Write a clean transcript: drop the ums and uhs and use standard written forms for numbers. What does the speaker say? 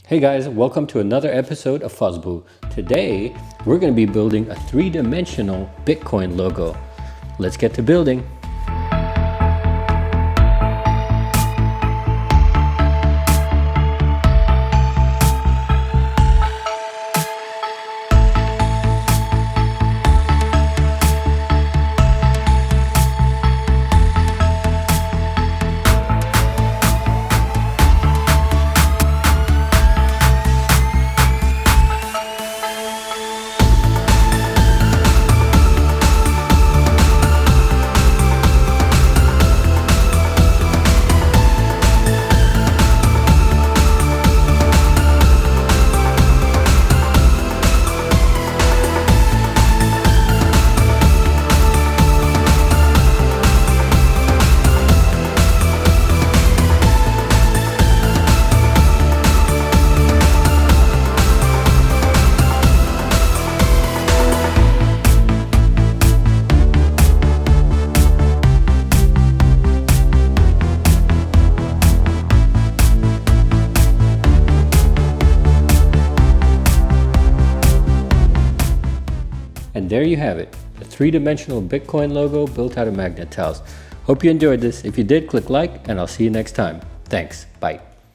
Hey guys, welcome to another episode of Fuzzboo. Today, we're going to be building a three-dimensional Bitcoin logo. Let's get to building. And there you have it, a three-dimensional Bitcoin logo built out of magnet tiles. Hope you enjoyed this. If you did, click like, and I'll see you next time. Thanks. Bye.